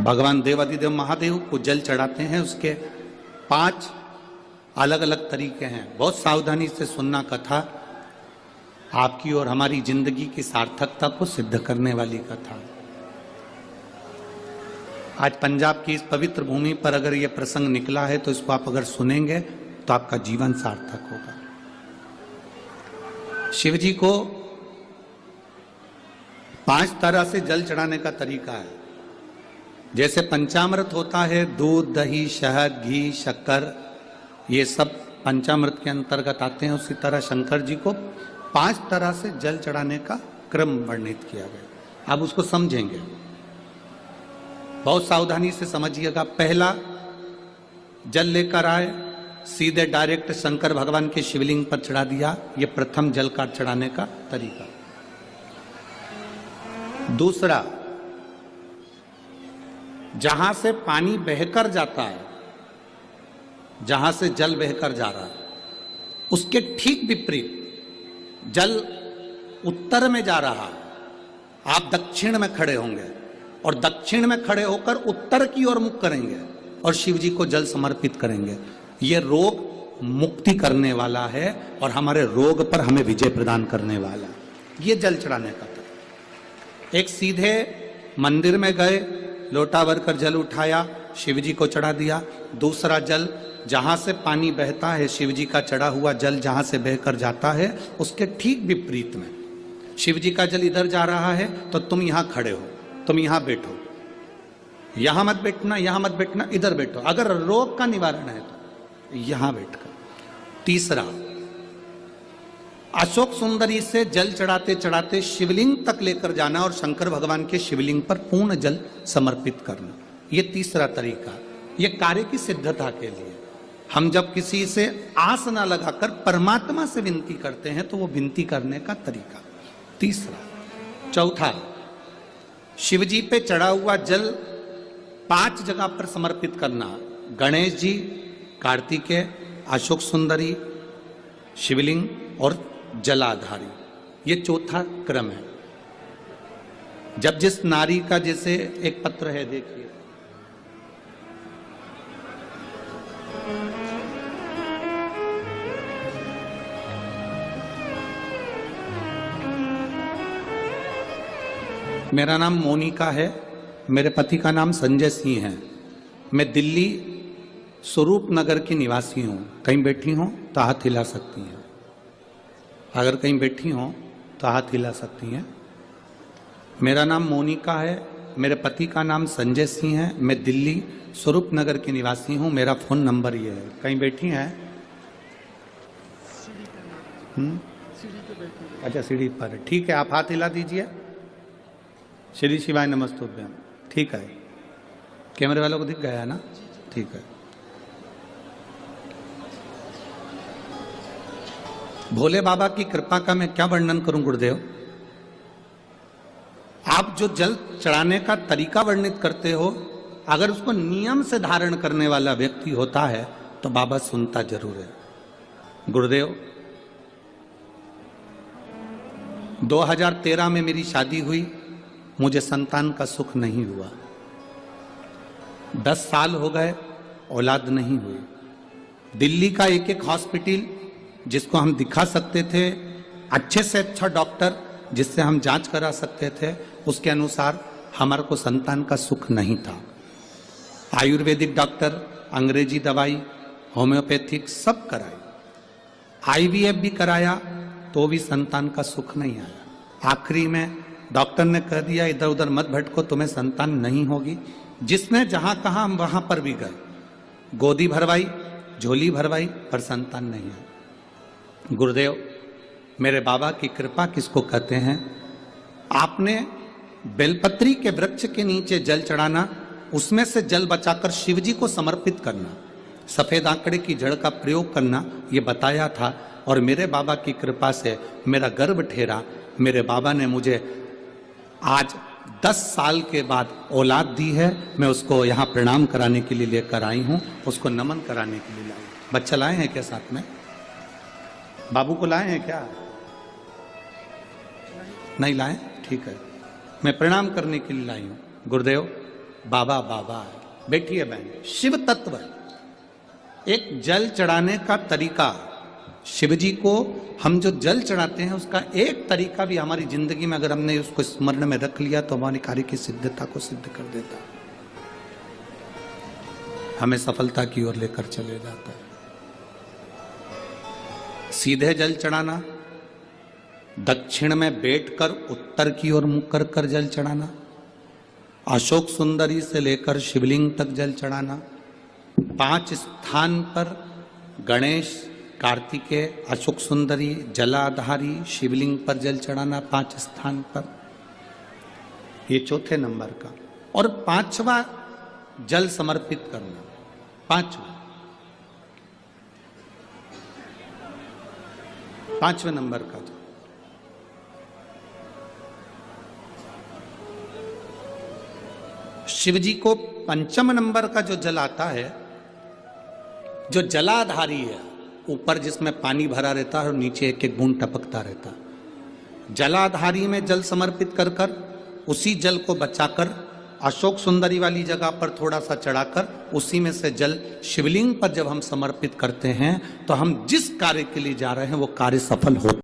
भगवान देवाधिदेव महादेव को जल चढ़ाते हैं, उसके 5 अलग अलग तरीके हैं। बहुत सावधानी से सुनना कथा, आपकी और हमारी जिंदगी की सार्थकता को सिद्ध करने वाली कथा। आज पंजाब की इस पवित्र भूमि पर अगर यह प्रसंग निकला है तो इसको आप अगर सुनेंगे तो आपका जीवन सार्थक होगा। शिव जी को 5 तरह से जल चढ़ाने का तरीका है। जैसे पंचामृत होता है, दूध, दही, शहद, घी, शक्कर, ये सब पंचामृत के अंतर्गत आते हैं, उसी तरह शंकर जी को 5 तरह से जल चढ़ाने का क्रम वर्णित किया गया। अब उसको समझेंगे, बहुत सावधानी से समझिएगा। पहला, जल लेकर आए, सीधे डायरेक्ट शंकर भगवान के शिवलिंग पर चढ़ा दिया। यह प्रथम जल का चढ़ाने का तरीका। दूसरा, जहां से पानी बहकर जाता है, जहां से जल बहकर जा रहा है, उसके ठीक विपरीत जल उत्तर में जा रहा है, आप दक्षिण में खड़े होंगे और दक्षिण में खड़े होकर उत्तर की ओर मुख करेंगे और शिव जी को जल समर्पित करेंगे। यह रोग मुक्ति करने वाला है और हमारे रोग पर हमें विजय प्रदान करने वाला है। यह जल चढ़ाने का था। एक, सीधे मंदिर में गए, लोटा भरकर जल उठाया, शिव जी को चढ़ा दिया। दूसरा जल, जहां से पानी बहता है, शिव जी का चढ़ा हुआ जल जहां से बहकर जाता है, उसके ठीक विपरीत में शिव जी का जल इधर जा रहा है तो तुम यहां खड़े हो, तुम यहां बैठो, यहां मत बैठना, यहां मत बैठना, इधर बैठो। अगर रोग का निवारण है तो यहां बैठकर। तीसरा, अशोक सुंदरी से जल चढ़ाते चढ़ाते शिवलिंग तक लेकर जाना और शंकर भगवान के शिवलिंग पर पूर्ण जल समर्पित करना। यह तीसरा तरीका, यह कार्य की सिद्धता के लिए। हम जब किसी से आस ना लगाकर परमात्मा से विनती करते हैं तो वो विनती करने का तरीका। तीसरा। चौथा, शिव जी पे चढ़ा हुआ जल 5 जगह पर समर्पित करना। गणेश जी, कार्तिकेय, अशोक सुंदरी, शिवलिंग और जलाधारी। ये चौथा क्रम है। जब जिस नारी का, जैसे एक पत्र है, देखिए, मेरा नाम मोनिका है, मेरे पति का नाम संजय सिंह है। मैं दिल्ली स्वरूप नगर की निवासी हूँ। कहीं बैठी हो तो हाथ हिला सकती हैं। अगर कहीं बैठी हो तो हाथ हिला सकती हैं। मेरा नाम मोनिका है, मेरे पति का नाम संजय सिंह है। मैं दिल्ली स्वरूप नगर की निवासी हूँ। मेरा फ़ोन नंबर ये है। कहीं बैठी हैं? अच्छा, सीढ़ी पर है। ठीक है, आप हाथ हिला दीजिए। श्री शिवाय नमस्तुभ्यम। ठीक है, कैमरे वालों को दिख गया है ना? ठीक है। भोले बाबा की कृपा का मैं क्या वर्णन करूं गुरुदेव। आप जो जल चढ़ाने का तरीका वर्णित करते हो, अगर उसको नियम से धारण करने वाला व्यक्ति होता है तो बाबा सुनता जरूर है। गुरुदेव, 2013 में मेरी शादी हुई, मुझे संतान का सुख नहीं हुआ। 10 साल हो गए, औलाद नहीं हुई। दिल्ली का एक हॉस्पिटल जिसको हम दिखा सकते थे, अच्छे से अच्छा डॉक्टर जिससे हम जांच करा सकते थे, उसके अनुसार हमारे को संतान का सुख नहीं था। आयुर्वेदिक डॉक्टर, अंग्रेजी दवाई, होम्योपैथिक सब कराई, IVF भी कराया तो भी संतान का सुख नहीं आया। आखिरी में डॉक्टर ने कह दिया, इधर उधर मत भटको, तुम्हें संतान नहीं होगी। जिसने जहां कहा हम वहां पर भी गए, गोदी भरवाई, झोली भरवाई, पर संतान नहीं है। गुरुदेव, मेरे बाबा की कृपा किसको कहते हैं? आपने बेलपत्री के वृक्ष के नीचे जल चढ़ाना, उसमें से जल बचाकर शिव जी को समर्पित करना, सफेद आंकड़े की जड़ का प्रयोग करना, ये बताया था। और मेरे बाबा की कृपा से मेरा गर्भ ठहरा। मेरे बाबा ने मुझे आज 10 साल के बाद औलाद दी है। मैं उसको यहाँ प्रणाम कराने के लिए लेकर आई हूँ, उसको नमन कराने के लिए लाई। बच्चा लाए हैं क्या साथ में? बाबू को लाए हैं क्या? नहीं लाए? ठीक है, मैं प्रणाम करने के लिए लाई हूँ। गुरुदेव, बाबा बाबा है। बैठिए बहन, शिव तत्व एक जल चढ़ाने का तरीका, शिव जी को हम जो जल चढ़ाते हैं उसका एक तरीका भी हमारी जिंदगी में अगर हमने उसको स्मरण में रख लिया तो हमारी कार्य की सिद्धता को सिद्ध कर देता है, हमें सफलता की ओर लेकर चले जाता है। सीधे जल चढ़ाना, दक्षिण में बैठकर उत्तर की ओर मुख कर कर जल चढ़ाना, अशोक सुंदरी से लेकर शिवलिंग तक जल चढ़ाना, 5 स्थान पर गणेश, कार्तिकेय, अशोक सुंदरी, जलाधारी, शिवलिंग पर जल चढ़ाना 5 स्थान पर, ये चौथे नंबर का। और 5वां जल समर्पित करना, 5वें नंबर का जो शिव जी को 5म नंबर का जो जल आता है, जो जलाधारी है, ऊपर जिसमें पानी भरा रहता है और नीचे एक एक बूंद टपकता रहता है, जलाधारी में जल समर्पित कर कर उसी जल को बचाकर अशोक सुंदरी वाली जगह पर थोड़ा सा चढ़ाकर उसी में से जल शिवलिंग पर जब हम समर्पित करते हैं तो हम जिस कार्य के लिए जा रहे हैं वो कार्य सफल होता है।